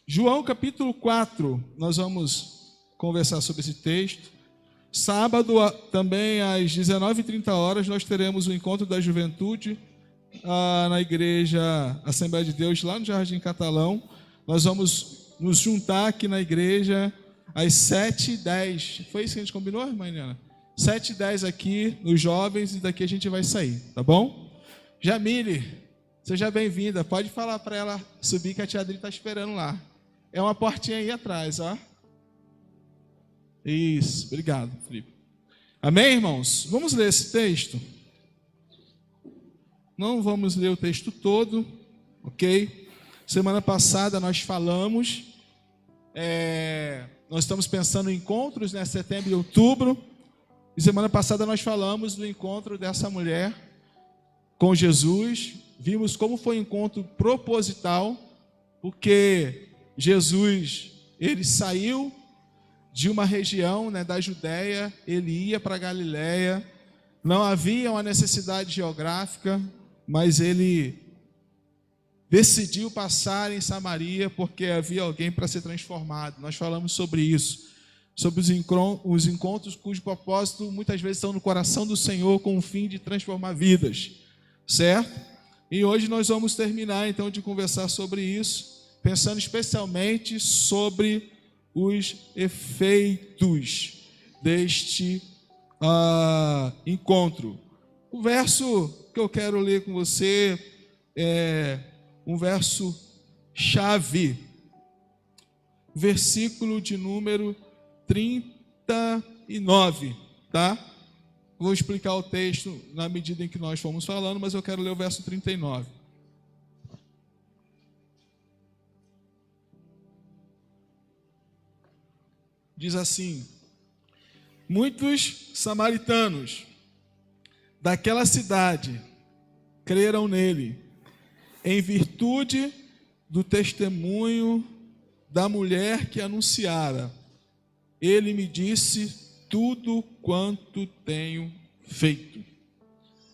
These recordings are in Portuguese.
João capítulo 4, nós vamos conversar sobre esse texto. Sábado, também às 19h30, nós teremos o encontro da juventude na igreja Assembleia de Deus, lá no Jardim Catalão. Nós vamos nos juntar aqui na igreja às 7h10. Foi isso que a gente combinou, irmã Helena? 7h10 aqui, nos jovens, e daqui a gente vai sair, tá bom? Jamile, seja bem-vinda. Pode falar para ela subir, que a tia Adri está esperando lá. É uma portinha aí atrás, ó. Isso, obrigado, Felipe. Amém, irmãos? Vamos ler esse texto? Não vamos ler o texto todo, ok? Semana passada nós falamos, nós estamos pensando em encontros, né? Setembro e outubro. E semana passada nós falamos do encontro dessa mulher com Jesus. Vimos como foi um encontro proposital, porque Jesus, ele saiu de uma região, né, da Judéia, ele ia para Galiléia. Não havia uma necessidade geográfica, mas ele decidiu passar em Samaria porque havia alguém para ser transformado. Nós falamos sobre isso, sobre os encontros cujo propósito muitas vezes estão no coração do Senhor com o fim de transformar vidas, certo? E hoje nós vamos terminar então de conversar sobre isso, pensando especialmente sobre os efeitos deste encontro. O verso que eu quero ler com você é um verso chave, versículo de número 39, tá? Vou explicar o texto na medida em que nós fomos falando, mas eu quero ler o verso 39. Diz assim: muitos samaritanos daquela cidade creram nele, em virtude do testemunho da mulher que anunciara. Ele me disse tudo quanto tenho feito.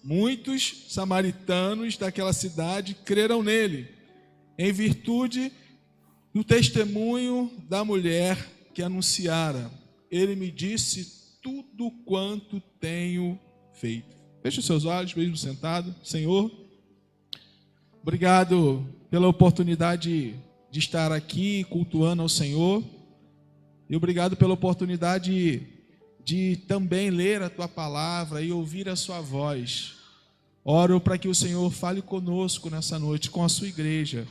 Muitos samaritanos daquela cidade creram nele, em virtude do testemunho da mulher que anunciara. Ele me disse tudo quanto tenho feito. Feche os seus olhos, mesmo sentado. Senhor, obrigado pela oportunidade de estar aqui cultuando ao Senhor, e obrigado pela oportunidade de também ler a Tua palavra e ouvir a Sua voz. Oro para que o Senhor fale conosco nessa noite, com a Sua igreja.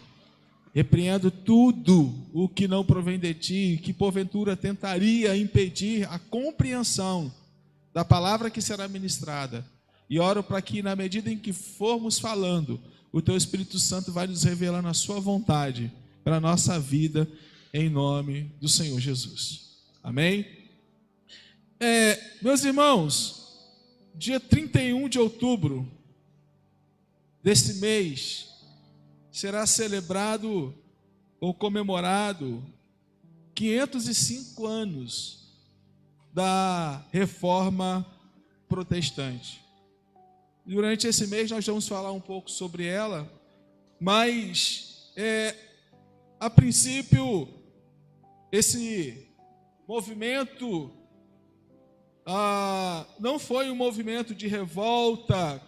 Repreendo tudo o que não provém de Ti, que porventura tentaria impedir a compreensão da palavra que será ministrada. E oro para que, na medida em que formos falando, o Teu Espírito Santo vai nos revelando a Sua vontade para a nossa vida, em nome do Senhor Jesus. Amém? Meus irmãos, dia 31 de outubro deste mês, será celebrado ou comemorado 505 anos da Reforma Protestante. Durante esse mês nós vamos falar um pouco sobre ela, mas a princípio esse movimento não foi um movimento de revolta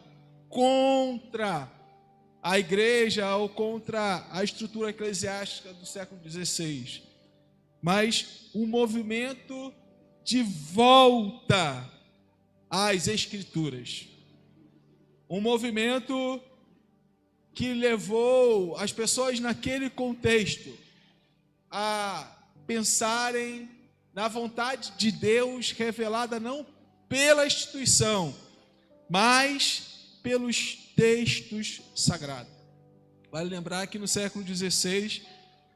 contra a igreja ou contra a estrutura eclesiástica do século XVI, mas um movimento de volta às Escrituras. Um movimento que levou as pessoas naquele contexto a pensarem na vontade de Deus revelada não pela instituição, mas pelos textos sagrados. Vale lembrar que no século XVI,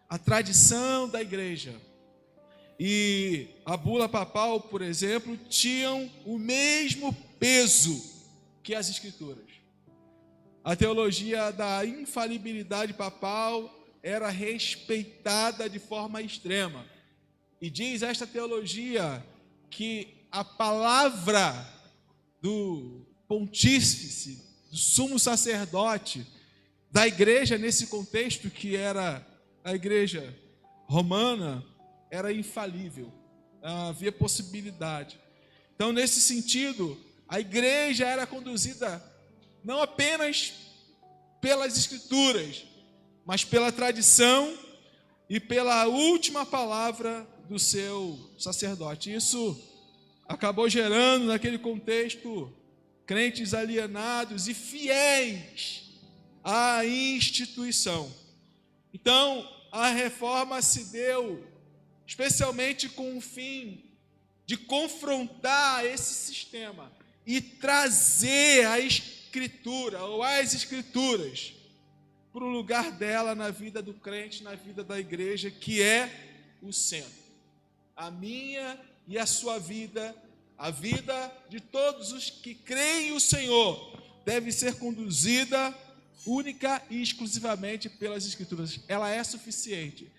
a tradição da igreja e a bula papal, por exemplo, tinham o mesmo peso que as escrituras. A teologia da infalibilidade papal era respeitada de forma extrema. E diz esta teologia que a palavra do pontífice, do sumo sacerdote da igreja, nesse contexto que era a igreja romana era infalível, não havia possibilidade. Então, nesse sentido, a igreja era conduzida não apenas pelas Escrituras, mas pela tradição e pela última palavra do seu sacerdote. Isso acabou gerando, naquele contexto, crentes alienados e fiéis à instituição. Então, a reforma se deu especialmente com o fim de confrontar esse sistema e trazer a Escritura, ou as Escrituras, para o lugar dela na vida do crente, na vida da igreja, que é o centro. A minha e a sua vida, a vida de todos os que creem o Senhor, deve ser conduzida única e exclusivamente pelas Escrituras. Ela é suficiente.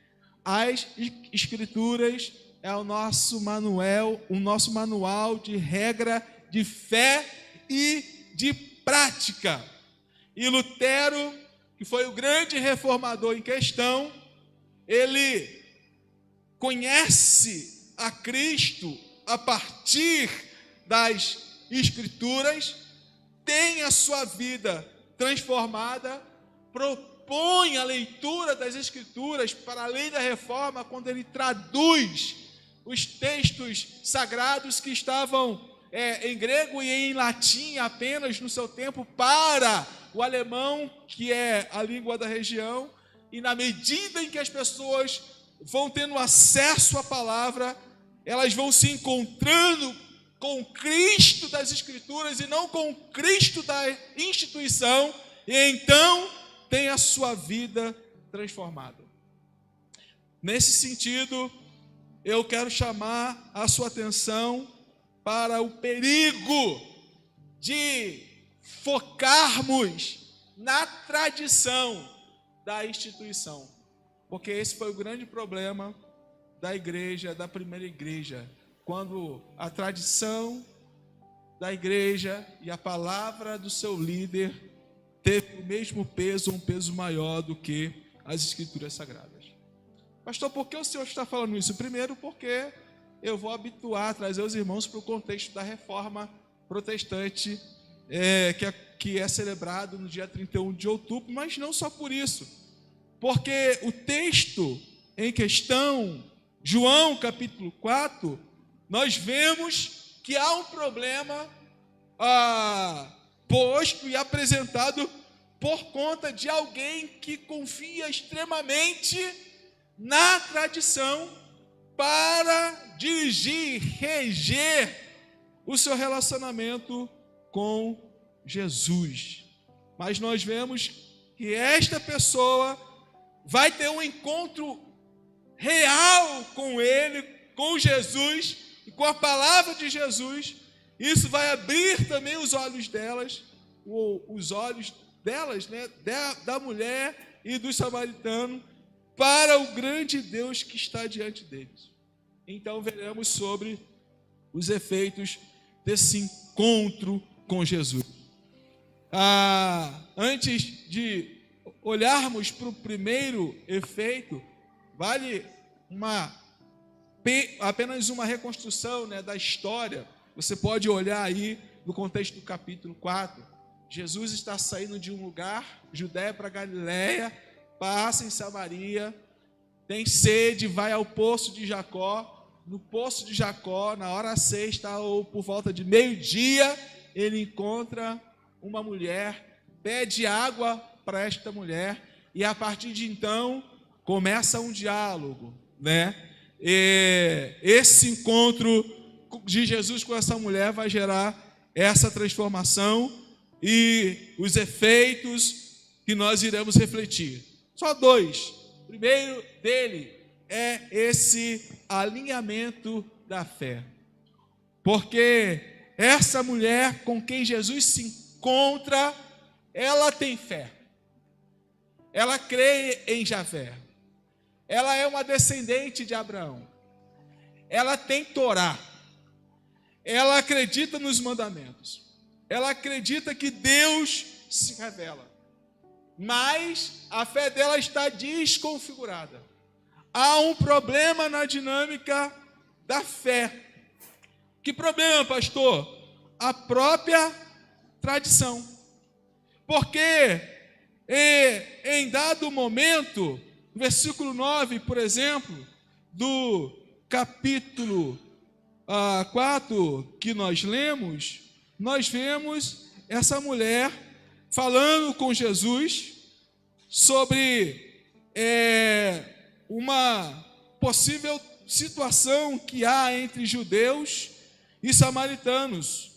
As Escrituras é o nosso manual de regra de fé e de prática. E Lutero, que foi o grande reformador em questão, ele conhece a Cristo a partir das Escrituras, tem a sua vida transformada, propõe a leitura das Escrituras para além da reforma, quando ele traduz os textos sagrados que estavam em grego e em latim apenas no seu tempo para o alemão, que é a língua da região, e na medida em que as pessoas vão tendo acesso à palavra, elas vão se encontrando com Cristo das Escrituras e não com Cristo da instituição, e então tem a sua vida transformada. Nesse sentido, eu quero chamar a sua atenção para o perigo de focarmos na tradição da instituição, porque esse foi o grande problema da igreja, da primeira igreja, quando a tradição da igreja e a palavra do seu líder teve o mesmo peso, um peso maior do que as Escrituras Sagradas. Pastor, por que o senhor está falando isso? Primeiro, porque eu vou habituar, trazer os irmãos para o contexto da reforma protestante, que é celebrado no dia 31 de outubro, mas não só por isso, porque o texto em questão, João capítulo 4, nós vemos que há um problema posto e apresentado por conta de alguém que confia extremamente na tradição para dirigir, reger o seu relacionamento com Jesus. Mas nós vemos que esta pessoa vai ter um encontro real com ele, com Jesus e com a palavra de Jesus. Isso vai abrir também os olhos delas, né, da mulher e do samaritano, para o grande Deus que está diante deles. Então veremos sobre os efeitos desse encontro com Jesus. Antes de olharmos para o primeiro efeito, vale apenas uma reconstrução, né, da história. Você pode olhar aí no contexto do capítulo 4. Jesus está saindo de um lugar, Judéia para Galiléia, passa em Samaria, tem sede, vai ao poço de Jacó. No poço de Jacó, na hora sexta ou por volta de meio-dia, ele encontra uma mulher, pede água para esta mulher, e a partir de então começa um diálogo, né? Esse encontro de Jesus com essa mulher vai gerar essa transformação e os efeitos que nós iremos refletir. Só dois. O primeiro dele é esse alinhamento da fé. Porque essa mulher com quem Jesus se encontra, ela tem fé. Ela crê em Javé. Ela é uma descendente de Abraão. Ela tem Torá. Ela acredita nos mandamentos. Ela acredita que Deus se revela. Mas a fé dela está desconfigurada. há um problema na dinâmica da fé. Que problema, pastor? A própria tradição. Porque em dado momento, versículo 9, por exemplo, do capítulo 4 que nós lemos, nós vemos essa mulher falando com Jesus sobre uma possível situação que há entre judeus e samaritanos,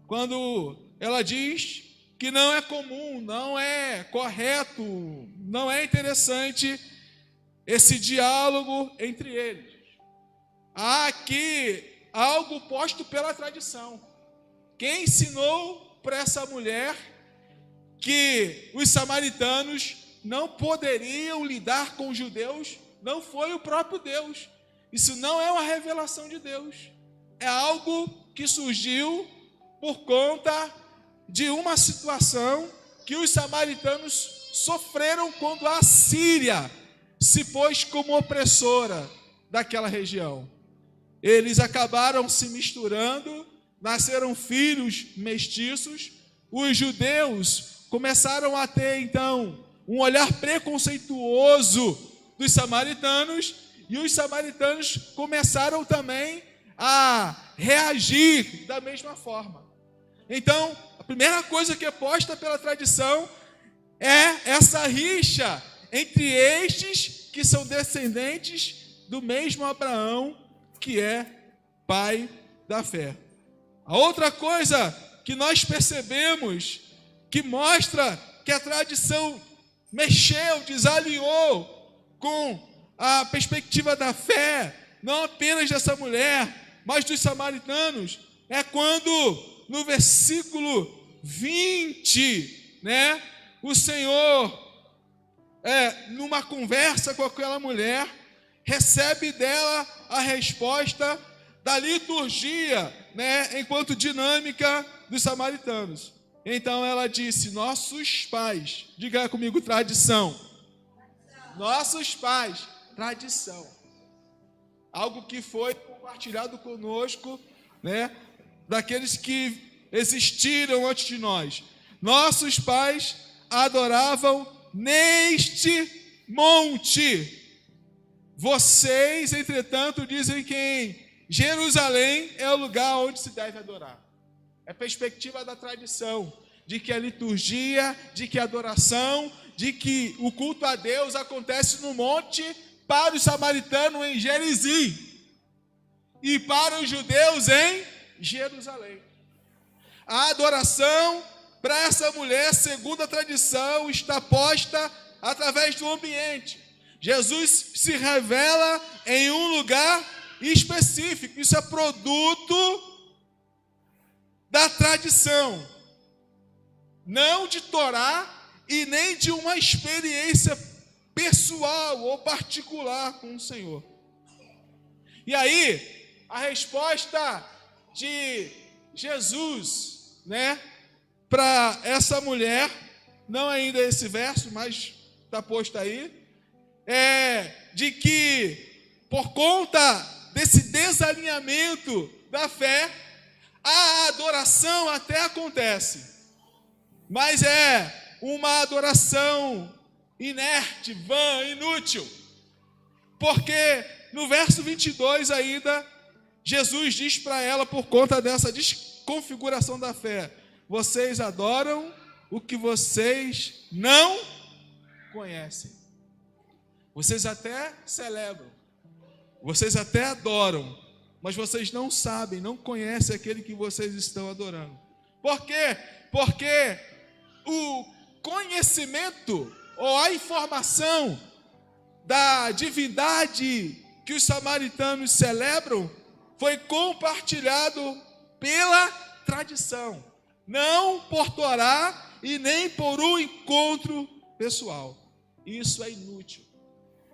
quando ela diz que não é comum, não é correto, não é interessante esse diálogo entre eles. Há aqui algo posto pela tradição. Quem ensinou para essa mulher que os samaritanos não poderiam lidar com os judeus não foi o próprio Deus. Isso não é uma revelação de Deus. É algo que surgiu por conta de uma situação que os samaritanos sofreram quando a Síria se pôs como opressora daquela região. Eles acabaram se misturando, nasceram filhos mestiços. Os judeus começaram a ter, então, um olhar preconceituoso dos samaritanos, e os samaritanos começaram também a reagir da mesma forma. Então, a primeira coisa que é posta pela tradição é essa rixa entre estes que são descendentes do mesmo Abraão, que é pai da fé. A outra coisa que nós percebemos, que mostra que a tradição mexeu, desalinhou com a perspectiva da fé, não apenas dessa mulher, mas dos samaritanos, é quando no versículo 20, o Senhor, numa conversa com aquela mulher, recebe dela a resposta da liturgia, enquanto dinâmica dos samaritanos. Então ela disse: nossos pais, diga comigo, tradição. Nossos pais, tradição. Algo que foi compartilhado conosco, daqueles que existiram antes de nós. Nossos pais adoravam neste monte. Vocês, entretanto, dizem que em Jerusalém é o lugar onde se deve adorar. É a perspectiva da tradição, de que a liturgia, de que a adoração, de que o culto a Deus acontece no monte, para os samaritanos em Gerizim e para os judeus em Jerusalém. A adoração para essa mulher, segundo a tradição, está posta através do ambiente. Jesus se revela em um lugar específico. Isso é produto da tradição, não de Torá e nem de uma experiência pessoal ou particular com o Senhor. E aí, a resposta de Jesus, para essa mulher, não ainda esse verso, mas está posto aí, de que por conta desse desalinhamento da fé, a adoração até acontece, mas é uma adoração inerte, vã, inútil, porque no verso 22 ainda, Jesus diz para ela, por conta dessa desconfiguração da fé: vocês adoram o que vocês não conhecem. Vocês até celebram, vocês até adoram, mas vocês não sabem, não conhecem aquele que vocês estão adorando. Por quê? Porque o conhecimento ou a informação da divindade que os samaritanos celebram foi compartilhado pela tradição, não por Torá e nem por um encontro pessoal. Isso é inútil.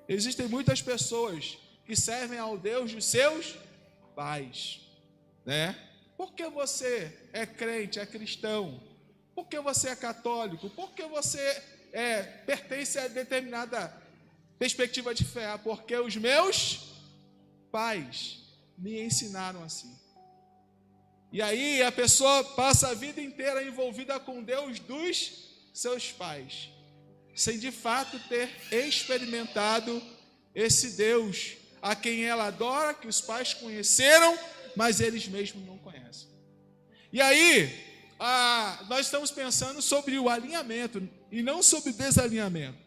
Existem muitas pessoas que servem ao Deus dos seus pais, Por que você é crente, é cristão? Por que você é católico? Por que você pertence a determinada perspectiva de fé, porque os meus pais me ensinaram assim. E aí a pessoa passa a vida inteira envolvida com Deus dos seus pais, sem de fato ter experimentado esse Deus a quem ela adora, que os pais conheceram, mas eles mesmos não conhecem. E aí, nós estamos pensando sobre o alinhamento e não sobre o desalinhamento.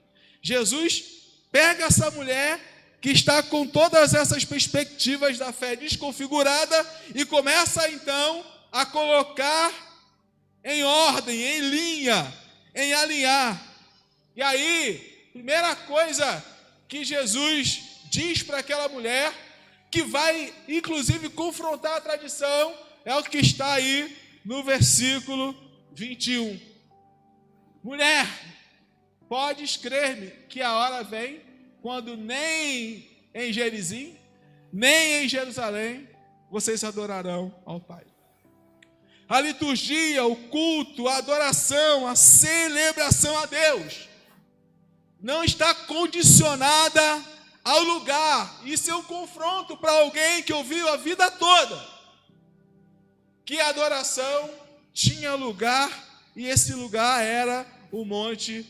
Jesus pega essa mulher que está com todas essas perspectivas da fé desconfigurada e começa então a colocar em ordem, em linha, em alinhar. E aí, primeira coisa que Jesus diz para aquela mulher, que vai inclusive confrontar a tradição, é o que está aí no versículo 21. Mulher, podes crer-me que a hora vem quando nem em Gerizim, nem em Jerusalém, vocês adorarão ao Pai. A liturgia, o culto, a adoração, a celebração a Deus não está condicionada ao lugar. Isso é um confronto para alguém que ouviu a vida toda que a adoração tinha lugar, e esse lugar era o Monte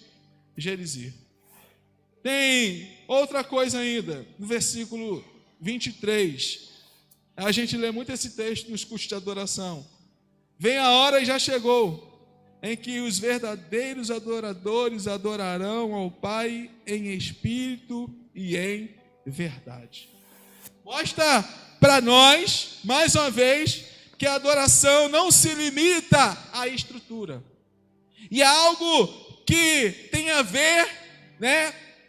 Gerizim. Tem outra coisa ainda, no versículo 23, a gente lê muito esse texto nos cultos de adoração. Vem a hora e já chegou, em que os verdadeiros adoradores adorarão ao Pai em espírito e em verdade. Mostra para nós, mais uma vez, que a adoração não se limita à estrutura. E é algo que tem a ver,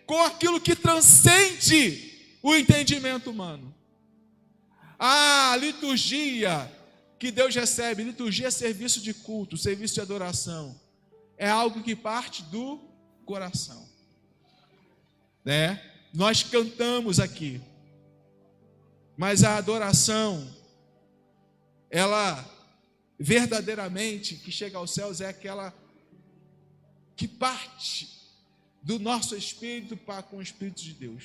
com aquilo que transcende o entendimento humano. A liturgia que Deus recebe, liturgia é serviço de culto, serviço de adoração, é algo que parte do coração. Nós cantamos aqui, mas a adoração, ela verdadeiramente que chega aos céus é aquela que parte do nosso espírito para com o Espírito de Deus.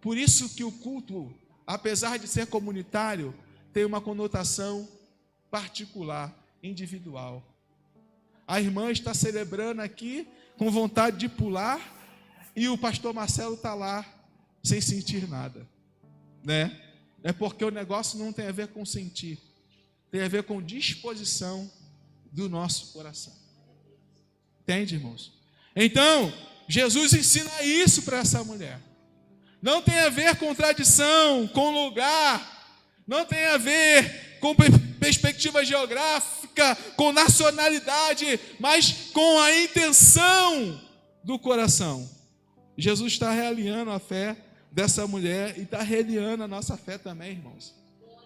Por isso que o culto, apesar de ser comunitário, tem uma conotação particular, individual. A irmã está celebrando aqui com vontade de pular e o pastor Marcelo está lá sem sentir nada, É porque o negócio não tem a ver com sentir, tem a ver com disposição do nosso coração. Entende, irmãos? Então, Jesus ensina isso para essa mulher. Não tem a ver com tradição, com lugar, não tem a ver com perspectiva geográfica, com nacionalidade, mas com a intenção do coração. Jesus está realinhando a fé dessa mulher e está realinhando a nossa fé também, irmãos.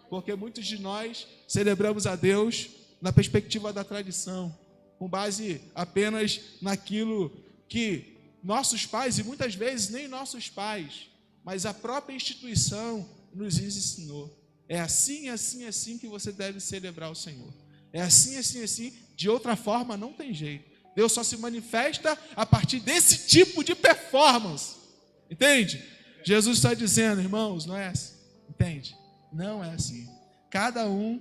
Porque muitos de nós celebramos a Deus na perspectiva da tradição, com base apenas naquilo que nossos pais, e muitas vezes nem nossos pais, mas a própria instituição nos ensinou. É assim, assim, assim que você deve celebrar o Senhor. É assim, assim, assim, de outra forma não tem jeito. Deus só se manifesta a partir desse tipo de performance. Entende? Jesus está dizendo, irmãos, não é assim. Entende? Não é assim. Cada um,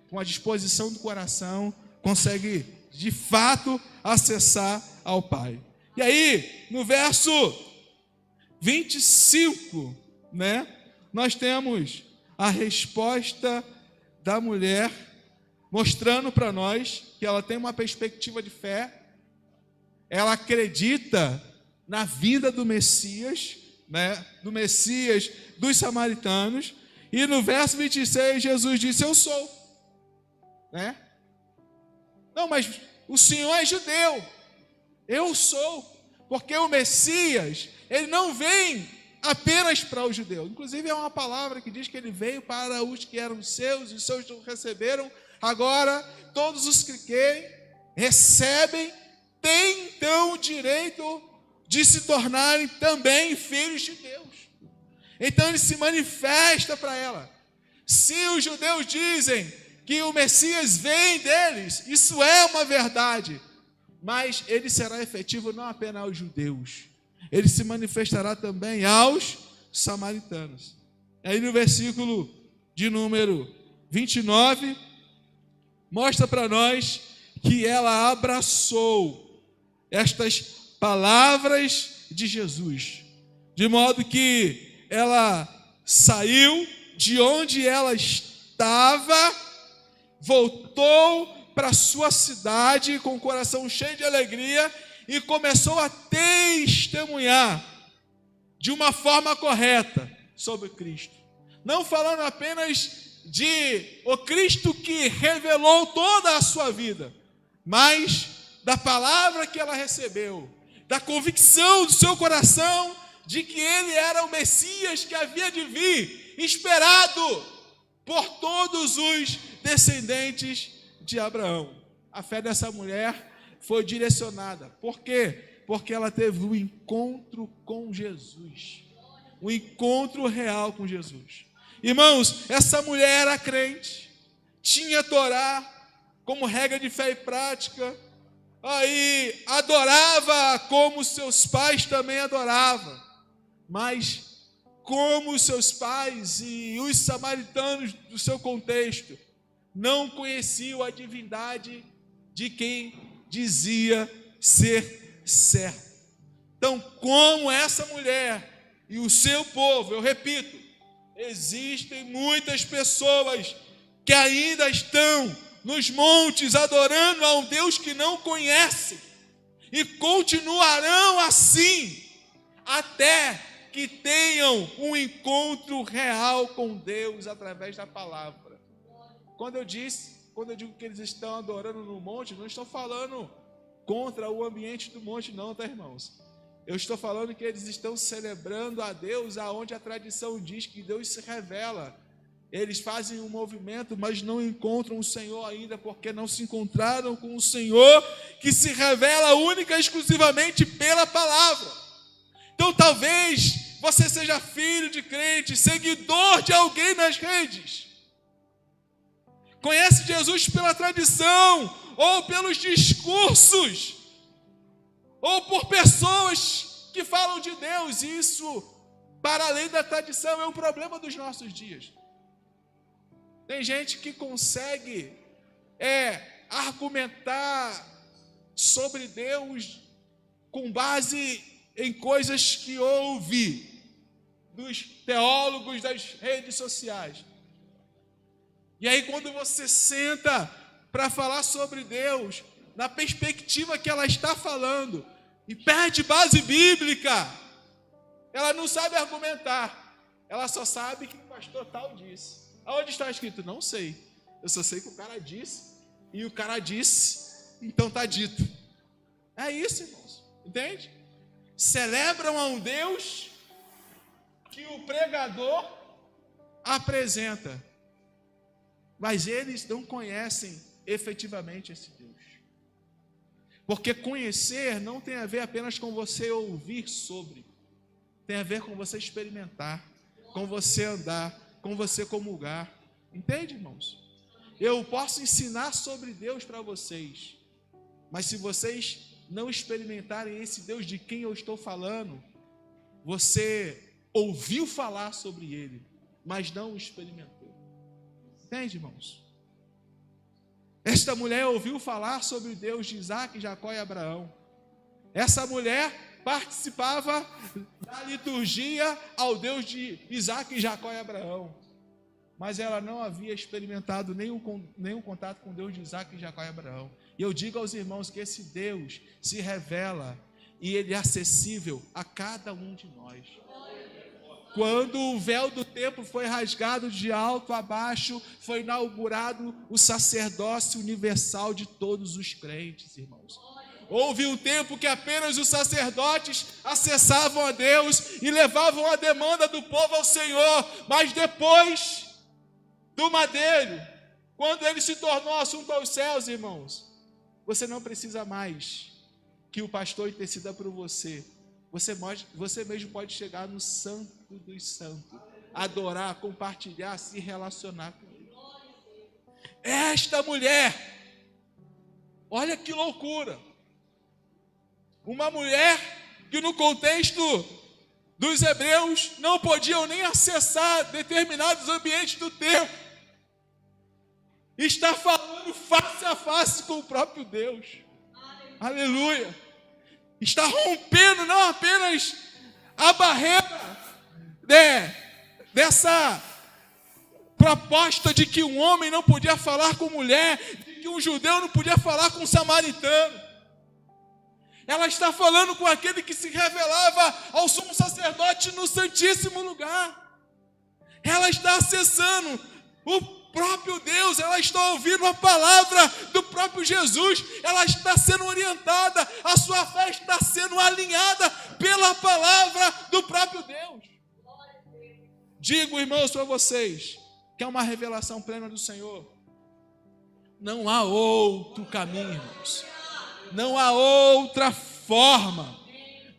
com a disposição do coração, consegue de fato acessar ao Pai. E aí, no verso 25, nós temos a resposta da mulher, mostrando para nós que ela tem uma perspectiva de fé, ela acredita na vida do Messias, do Messias dos samaritanos, e no verso 26 Jesus disse, eu sou. Não, mas o Senhor é judeu. Eu sou, porque o Messias, ele não vem apenas para o judeu. Inclusive é uma palavra que diz que ele veio para os que eram seus, e os seus não receberam. Agora, todos os que recebem, têm então o direito de se tornarem também filhos de Deus. Então ele se manifesta para ela. Se os judeus dizem que o Messias vem deles, isso é uma verdade, mas ele será efetivo não apenas aos judeus, ele se manifestará também aos samaritanos. Aí no versículo de número 29, mostra para nós que ela abraçou estas palavras de Jesus, de modo que ela saiu de onde ela estava, voltou para sua cidade com o coração cheio de alegria e começou a testemunhar de uma forma correta sobre Cristo. Não falando apenas de o Cristo que revelou toda a sua vida, mas da palavra que ela recebeu, da convicção do seu coração de que ele era o Messias que havia de vir, esperado por todos os descendentes de Abraão. A fé dessa mulher foi direcionada. Por quê? Porque ela teve um encontro com Jesus, um encontro real com Jesus. Irmãos, essa mulher era crente, tinha Torá como regra de fé e prática, aí adorava como seus pais também adoravam, mas como os seus pais e os samaritanos do seu contexto não conheciam a divindade de quem dizia ser certo. Então, como essa mulher e o seu povo, eu repito, existem muitas pessoas que ainda estão nos montes adorando a um Deus que não conhecem e continuarão assim até que tenham um encontro real com Deus através da palavra. Quando eu digo que eles estão adorando no monte, não estou falando contra o ambiente do monte não, tá, irmãos? Eu estou falando que eles estão celebrando a Deus aonde a tradição diz que Deus se revela. Eles fazem um movimento, mas não encontram o Senhor ainda, porque não se encontraram com o Senhor, que se revela única e exclusivamente pela palavra. Então talvez você seja filho de crente, seguidor de alguém nas redes, conhece Jesus pela tradição, ou pelos discursos, ou por pessoas que falam de Deus. E isso, para além da tradição, é um problema dos nossos dias. Tem gente que consegue argumentar sobre Deus com base em coisas que ouve dos teólogos das redes sociais. E aí quando você senta para falar sobre Deus, na perspectiva que ela está falando, e perde base bíblica, ela não sabe argumentar, ela só sabe que o pastor tal disse. Aonde está escrito? Não sei. Eu só sei que o cara disse, e o cara disse, então está dito. É isso, irmãos. Entende? Celebram a um Deus que o pregador apresenta, mas eles não conhecem efetivamente esse Deus. Porque conhecer não tem a ver apenas com você ouvir sobre, tem a ver com você experimentar, com você andar, com você comungar. Entende, irmãos? Eu posso ensinar sobre Deus para vocês, mas se vocês não experimentarem esse Deus de quem eu estou falando, você ouviu falar sobre Ele, mas não o experimentou. Entende, irmãos? Esta mulher ouviu falar sobre o Deus de Isaac, Jacó e Abraão. Essa mulher participava da liturgia ao Deus de Isaac, Jacó e Abraão, mas ela não havia experimentado nenhum contato com o Deus de Isaac, Jacó e Abraão. E eu digo aos irmãos que esse Deus se revela e Ele é acessível a cada um de nós. Quando o véu do templo foi rasgado de alto a baixo, foi inaugurado o sacerdócio universal de todos os crentes, irmãos. Houve um tempo que apenas os sacerdotes acessavam a Deus e levavam a demanda do povo ao Senhor, mas depois do madeiro, quando ele se tornou assunto aos céus, irmãos, você não precisa mais que o pastor interceda por você. Você mesmo pode chegar no Santo dos Santos, adorar, compartilhar, se relacionar com Ele. Esta mulher, olha que loucura, uma mulher que no contexto dos hebreus não podiam nem acessar determinados ambientes do templo. Está falando face a face com o próprio Deus. Aleluia. Está rompendo não apenas a barreira dessa proposta de que um homem não podia falar com mulher, de que um judeu não podia falar com um samaritano. Ela está falando com aquele que se revelava ao sumo sacerdote no Santíssimo Lugar. Ela está acessando o próprio Deus, ela está ouvindo a palavra do próprio Jesus, ela está sendo orientada, a sua fé está sendo alinhada pela palavra do próprio Deus. Digo, irmãos, para vocês, que é uma revelação plena do Senhor. Não há outro caminho, irmãos. Não há outra forma.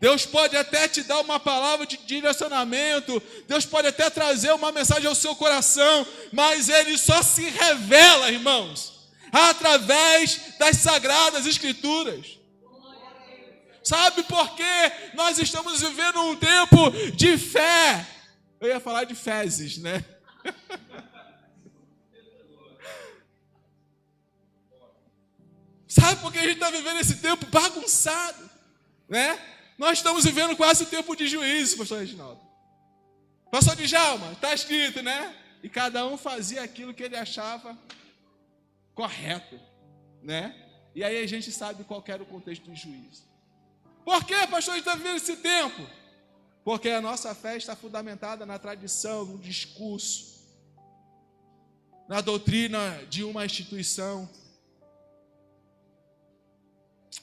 Deus pode até te dar uma palavra de direcionamento, Deus pode até trazer uma mensagem ao seu coração, mas Ele só se revela, irmãos, através das Sagradas Escrituras. Sabe por quê? Nós estamos vivendo um tempo de fé. Eu ia falar de fezes, né? Sabe por que a gente está vivendo esse tempo bagunçado, né? Nós estamos vivendo quase o tempo de juízo, pastor Reginaldo. Pastor Djalma, está escrito, né? E cada um fazia aquilo que ele achava correto, né? E aí a gente sabe qual era o contexto do juízo. Por que, pastor, a gente está vivendo esse tempo? Porque a nossa fé está fundamentada na tradição, no discurso, na doutrina de uma instituição.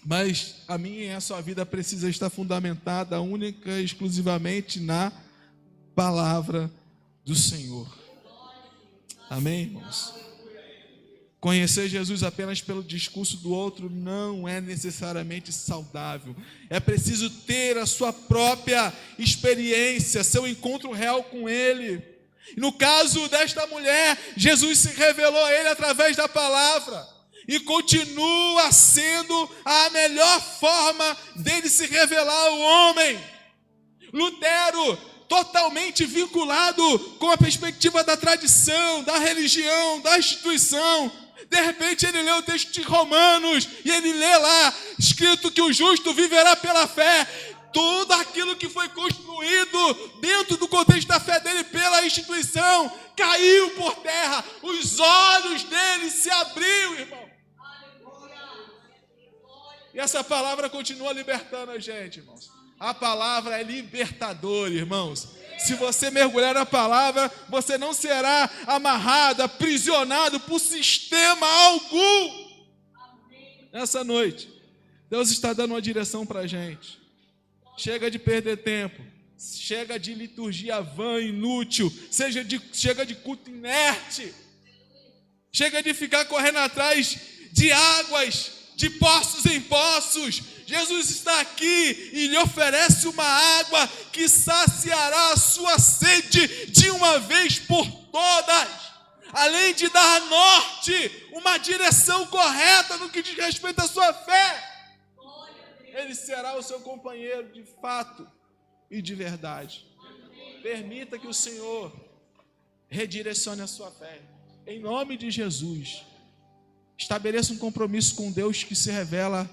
Mas a minha e a sua vida precisa estar fundamentada única e exclusivamente na palavra do Senhor. Amém, irmãos? Conhecer Jesus apenas pelo discurso do outro não é necessariamente saudável. É preciso ter a sua própria experiência, seu encontro real com Ele. No caso desta mulher, Jesus se revelou a ele através da palavra. E continua sendo a melhor forma dele se revelar ao homem. Lutero, totalmente vinculado com a perspectiva da tradição, da religião, da instituição. De repente ele lê o texto de Romanos e ele lê lá, escrito que o justo viverá pela fé. Tudo aquilo que foi construído dentro do contexto da fé dele pela instituição caiu por terra. Os olhos dele se abriram, irmão. E essa palavra continua libertando a gente, irmãos. A palavra é libertadora, irmãos. Se você mergulhar na palavra, você não será amarrado, aprisionado por sistema algum. Nessa noite, Deus está dando uma direção para a gente. Chega de perder tempo. Chega de liturgia vã, inútil. Chega de culto inerte. Chega de ficar correndo atrás de águas, de poços em poços. Jesus está aqui e lhe oferece uma água que saciará a sua sede de uma vez por todas. Além de dar a norte, uma direção correta no que diz respeito à sua fé. Ele será o seu companheiro de fato e de verdade. Permita que o Senhor redirecione a sua fé. Em nome de Jesus. Estabeleça um compromisso com Deus que se revela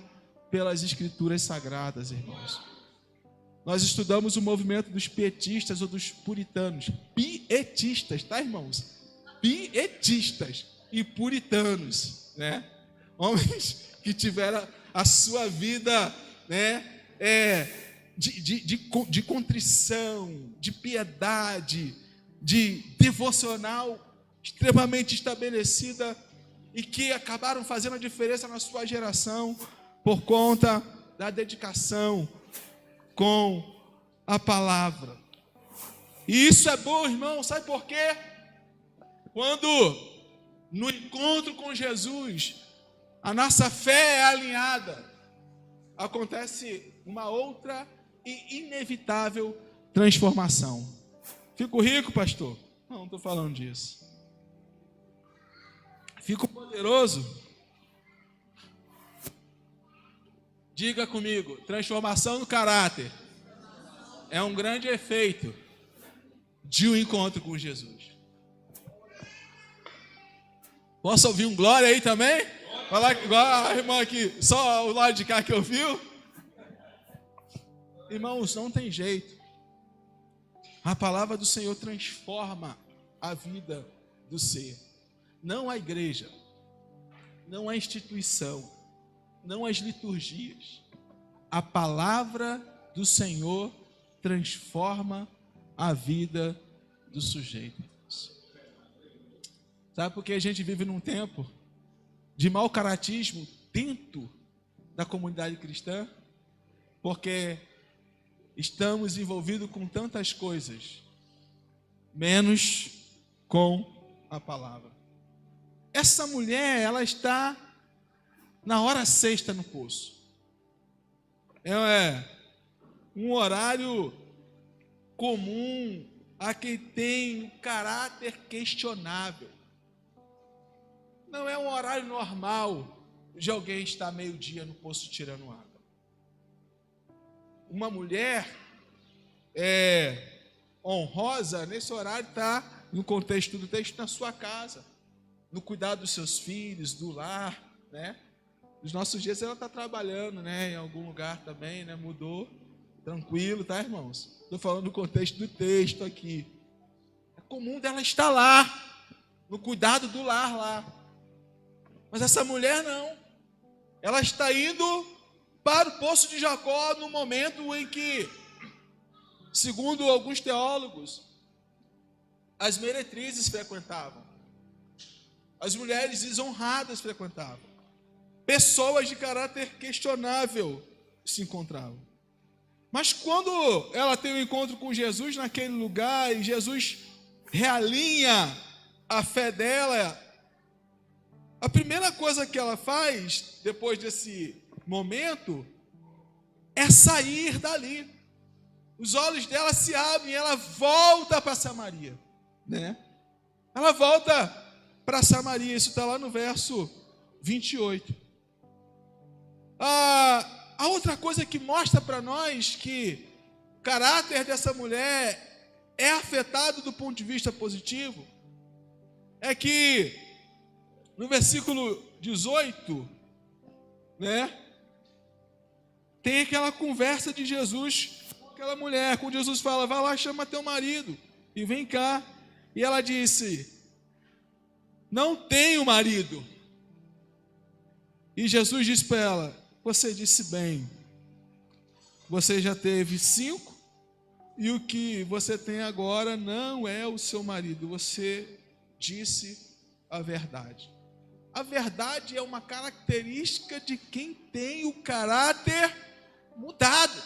pelas Escrituras Sagradas, irmãos. Nós estudamos o movimento dos pietistas ou dos puritanos. Pietistas, tá, irmãos? Pietistas e puritanos, né? Homens que tiveram a sua vida, né, de contrição, de piedade, de devocional extremamente estabelecida e que acabaram fazendo a diferença na sua geração por conta da dedicação com a palavra. E isso é bom, irmão, sabe por quê? Quando no encontro com Jesus a nossa fé é alinhada, acontece uma outra e inevitável transformação. Fico rico, pastor? Não estou falando disso. Fico poderoso? Diga comigo, transformação no caráter. é um grande efeito de um encontro com Jesus. Posso ouvir um glória aí também? Falar igual a irmã aqui, só o lado de cá que ouviu. Irmãos, não tem jeito. A palavra do Senhor transforma a vida do ser. Não a igreja, não a instituição, não as liturgias. A palavra do Senhor transforma a vida do sujeito. Sabe por que a gente vive num tempo de mau caratismo dentro da comunidade cristã? Porque estamos envolvidos com tantas coisas, menos com a palavra. Essa mulher, ela está na hora sexta no poço. É um horário comum a quem tem um caráter questionável. Não é um horário normal de alguém estar meio-dia no poço tirando água. Uma mulher honrosa, nesse horário, está, no contexto do texto, na sua casa, no cuidado dos seus filhos, do lar, né? Nos nossos dias ela está trabalhando, né? Em algum lugar também, né? Mudou, tranquilo, tá, irmãos? Estou falando no contexto do texto aqui. É comum dela estar lá, no cuidado do lar lá. Mas essa mulher não. Ela está indo para o poço de Jacó no momento em que, segundo alguns teólogos, as meretrizes frequentavam. As mulheres desonradas frequentavam. Pessoas de caráter questionável se encontravam. Mas quando ela tem um encontro com Jesus naquele lugar e Jesus realinha a fé dela, a primeira coisa que ela faz depois desse momento é sair dali. Os olhos dela se abrem, ela volta para Samaria, né? Ela volta para Samaria, isso está lá no verso 28. A outra coisa que mostra para nós que o caráter dessa mulher é afetado do ponto de vista positivo é que no versículo 18, né, tem aquela conversa de Jesus com aquela mulher, quando Jesus fala, vai lá, chama teu marido e vem cá. E ela disse, não tenho marido. E Jesus disse para ela, você disse bem, você já teve 5 e o que você tem agora não é o seu marido, você disse a verdade. A verdade é uma característica de quem tem o caráter mudado.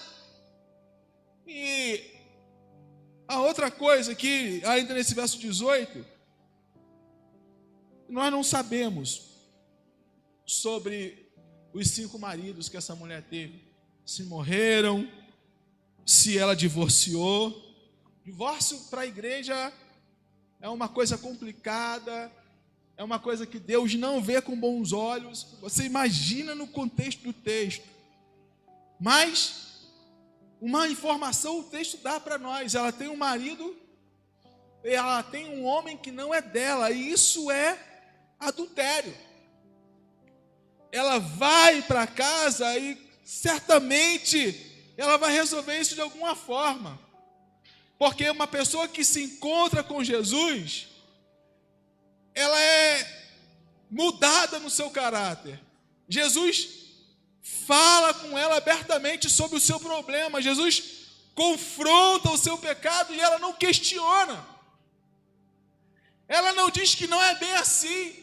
E a outra coisa que, ainda nesse verso 18, nós não sabemos sobre os 5 maridos que essa mulher teve. Se morreram, se ela divorciou. Divórcio para a igreja é uma coisa complicada, é uma coisa que Deus não vê com bons olhos. Você imagina no contexto do texto. Mas uma informação o texto dá para nós. Ela tem um marido, ela tem um homem que não é dela, e isso é adultério. Ela vai para casa e certamente ela vai resolver isso de alguma forma. Porque uma pessoa que se encontra com Jesus, ela é mudada no seu caráter. Jesus fala com ela abertamente sobre o seu problema. Jesus confronta o seu pecado e ela não questiona. Ela não diz que não é bem assim.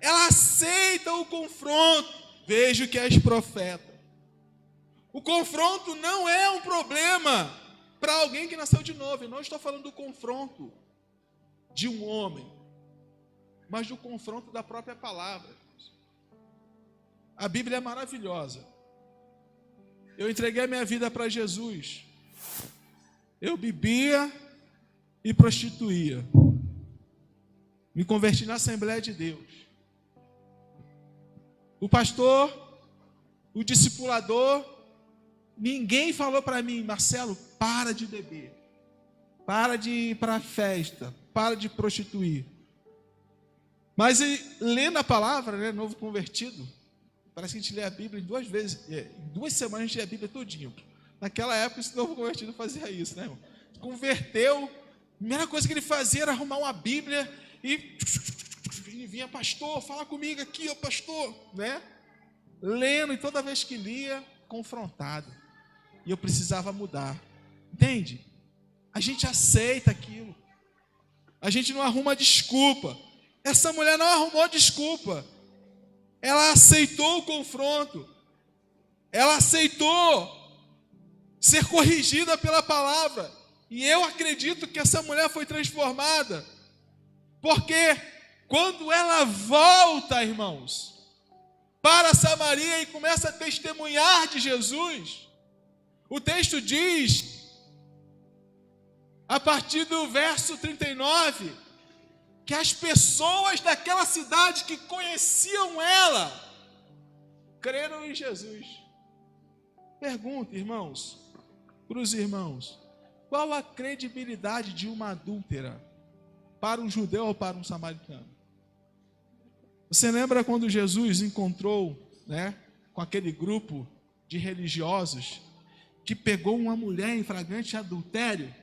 Ela aceita o confronto. Vejo que és profeta. O confronto não é um problema para alguém que nasceu de novo. Eu não estou falando do confronto de um homem, mas do confronto da própria palavra. A Bíblia é maravilhosa. Eu entreguei a minha vida para Jesus. Eu bebia e prostituía. Me converti na Assembleia de Deus. O pastor, o discipulador, Ninguém falou para mim: Marcelo, para de beber, para de ir para a festa, para de prostituir. Mas lendo a palavra, né, novo convertido, parece que a gente lê a Bíblia em 2 vezes, em 2 semanas a gente lê a Bíblia todinho. Naquela época, esse novo convertido fazia isso, né, irmão? Converteu, a primeira coisa que ele fazia era arrumar uma Bíblia e vinha: pastor, fala comigo aqui, ó pastor, né? Lendo, e toda vez que lia, confrontado. E eu precisava mudar. Entende? A gente aceita aquilo. A gente não arruma desculpa. Essa mulher não arrumou desculpa. Ela aceitou o confronto. Ela aceitou ser corrigida pela palavra. E eu acredito que essa mulher foi transformada. Porque quando ela volta, irmãos, para Samaria e começa a testemunhar de Jesus, o texto diz, a partir do verso 39, que as pessoas daquela cidade que conheciam ela, creram em Jesus. Pergunta, irmãos, para os irmãos: qual a credibilidade de uma adúltera para um judeu ou para um samaritano? Você lembra quando Jesus encontrou, né, com aquele grupo de religiosos que pegou uma mulher em flagrante adultério?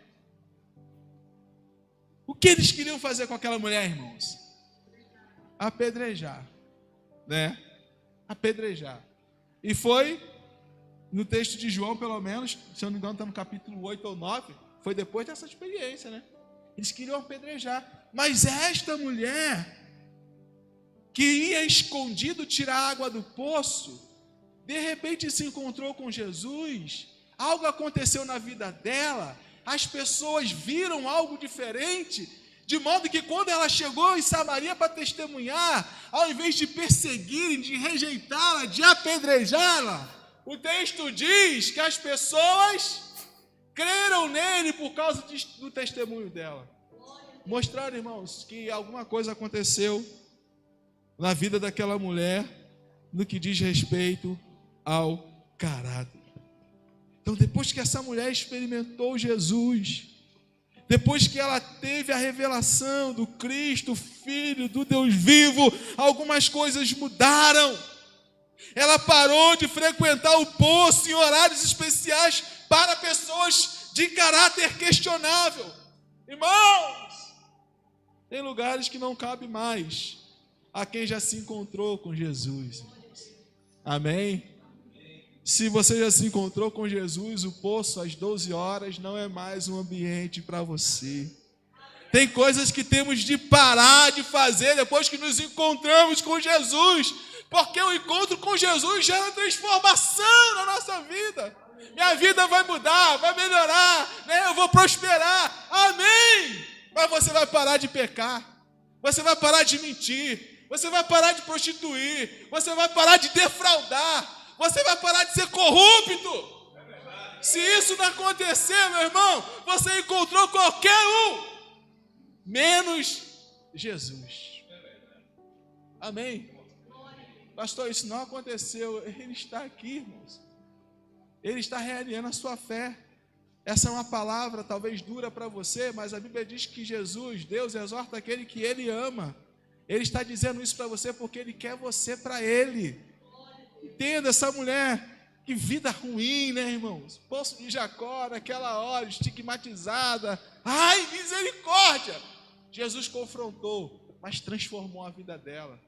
O que eles queriam fazer com aquela mulher, irmãos? Apedrejar, né? Apedrejar. E foi no texto de João, pelo menos, se eu não me engano, está no capítulo 8 ou 9, foi depois dessa experiência, né? Eles queriam apedrejar. Mas esta mulher, que ia escondido tirar água do poço, de repente se encontrou com Jesus, algo aconteceu na vida dela, as pessoas viram algo diferente, de modo que quando ela chegou em Samaria para testemunhar, ao invés de perseguirem, de rejeitá-la, de apedrejá-la, o texto diz que as pessoas creram nele por causa do testemunho dela. Mostraram, irmãos, que alguma coisa aconteceu na vida daquela mulher no que diz respeito ao caráter. Então, depois que essa mulher experimentou Jesus, depois que ela teve a revelação do Cristo, Filho do Deus vivo, algumas coisas mudaram. Ela parou de frequentar o poço em horários especiais para pessoas de caráter questionável. Irmãos, tem lugares que não cabe mais a quem já se encontrou com Jesus. Amém? Se você já se encontrou com Jesus, o poço às 12 horas não é mais um ambiente para você. Tem coisas que temos de parar de fazer depois que nos encontramos com Jesus, porque o encontro com Jesus gera transformação na nossa vida. Minha vida vai mudar, vai melhorar, né? Eu vou prosperar, amém. Mas você vai parar de pecar, você vai parar de mentir, você vai parar de prostituir, você vai parar de defraudar, você vai parar de ser corrupto. Se isso não acontecer, meu irmão, você encontrou qualquer um, menos Jesus. Amém? Pastor, isso não aconteceu. Ele está aqui, irmãos. Ele está realinhando a sua fé. Essa é uma palavra talvez dura para você, mas a Bíblia diz que Jesus, Deus, exorta aquele que Ele ama. Ele está dizendo isso para você porque Ele quer você para Ele. Entenda, essa mulher, que vida ruim, né, irmãos? Poço de Jacó, naquela hora, estigmatizada. Ai, misericórdia! Jesus confrontou, mas transformou a vida dela.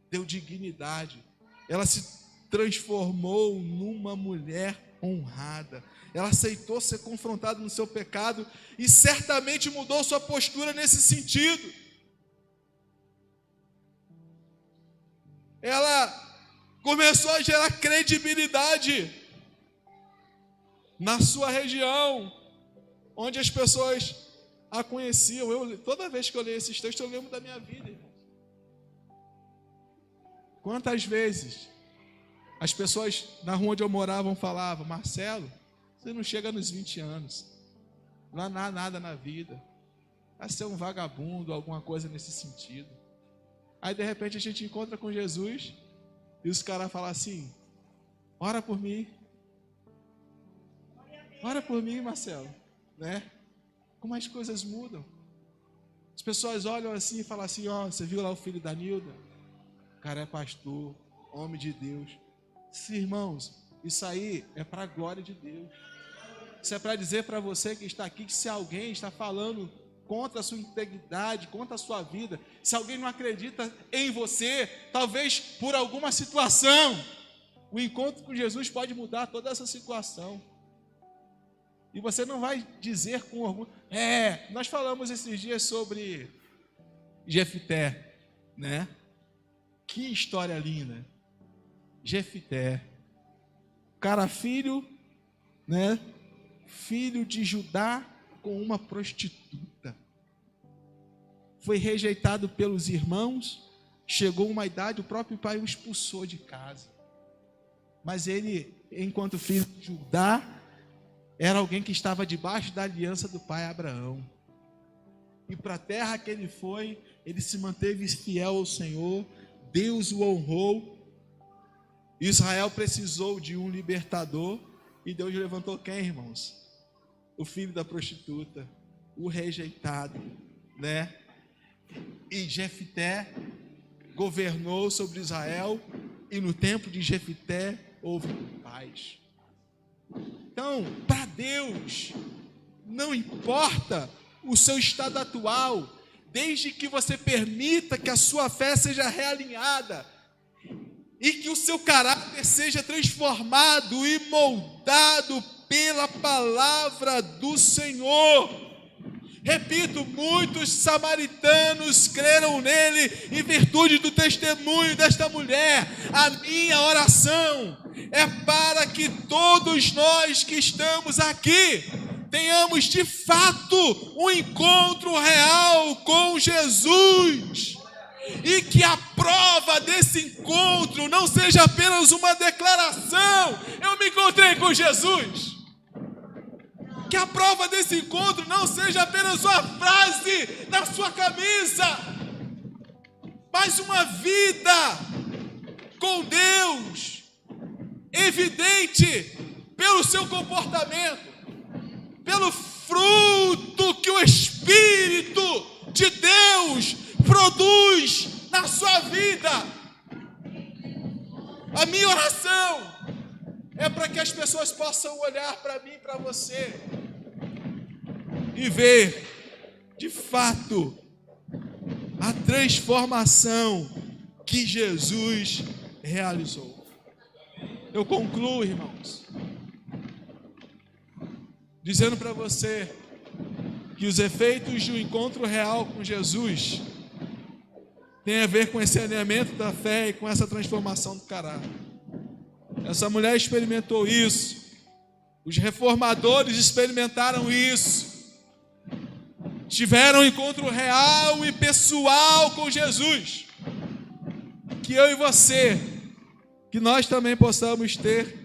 Deu dignidade. Ela se transformou numa mulher honrada. Ela aceitou ser confrontada no seu pecado e certamente mudou sua postura nesse sentido. Ela começou a gerar credibilidade na sua região, onde as pessoas a conheciam. Toda vez que eu leio esses textos, eu lembro da minha vida, irmão. Quantas vezes as pessoas na rua onde eu morava falavam: Marcelo, você não chega nos 20 anos, não há nada na vida, vai ser um vagabundo, alguma coisa nesse sentido. Aí de repente a gente encontra com Jesus e os caras falam assim: ora por mim, Ora por mim, Marcelo, né? Como as coisas mudam. As pessoas olham assim e falam assim, ó, você viu lá o filho da Nilda? O cara é pastor, homem de Deus. Sim, irmãos, isso aí é para a glória de Deus. Isso é para dizer para você que está aqui, que se alguém está falando contra a sua integridade, contra a sua vida, se alguém não acredita em você, talvez por alguma situação, o encontro com Jesus pode mudar toda essa situação. E você não vai dizer com orgulho. Nós falamos esses dias sobre Jefté, né? Que história linda. Jefté, cara filho, né? Filho de Judá com uma prostituta. Foi rejeitado pelos irmãos, chegou uma idade, o próprio pai o expulsou de casa. Mas ele, enquanto filho de Judá, era alguém que estava debaixo da aliança do pai Abraão. E para a terra que ele foi, ele se manteve fiel ao Senhor, Deus o honrou. Israel precisou de um libertador, e Deus levantou quem, irmãos? O filho da prostituta, o rejeitado, né? E Jefté governou sobre Israel, e no tempo de Jefté houve paz. Então, para Deus, não importa o seu estado atual, desde que você permita que a sua fé seja realinhada e que o seu caráter seja transformado e moldado pela palavra do Senhor. Repito, muitos samaritanos creram nele em virtude do testemunho desta mulher. A minha oração é para que todos nós que estamos aqui tenhamos de fato um encontro real com Jesus, e que a prova desse encontro não seja apenas uma declaração: eu me encontrei com Jesus. Que a prova desse encontro não seja apenas uma frase na sua camisa, mas uma vida com Deus, evidente pelo seu comportamento, pelo fruto que o Espírito de Deus produz na sua vida. A minha oração é para que as pessoas possam olhar para mim e para você e ver, de fato, a transformação que Jesus realizou. Eu concluo, irmãos, dizendo para você que os efeitos de um encontro real com Jesus tem a ver com esse alinhamento da fé e com essa transformação do caráter. Essa mulher experimentou isso. Os reformadores experimentaram isso. Tiveram um encontro real e pessoal com Jesus. Que eu e você, que nós também possamos ter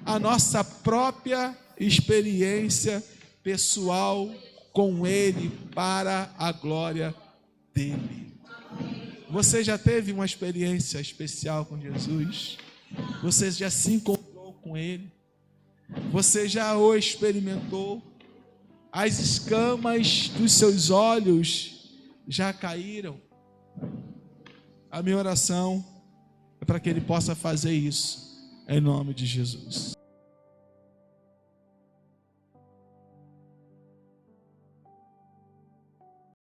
a nossa própria experiência pessoal com Ele, para a glória dEle. Você já teve uma experiência especial com Jesus? Você já se encontrou com Ele? Você já o experimentou? As escamas dos seus olhos já caíram? A minha oração é para que Ele possa fazer isso, em nome de Jesus.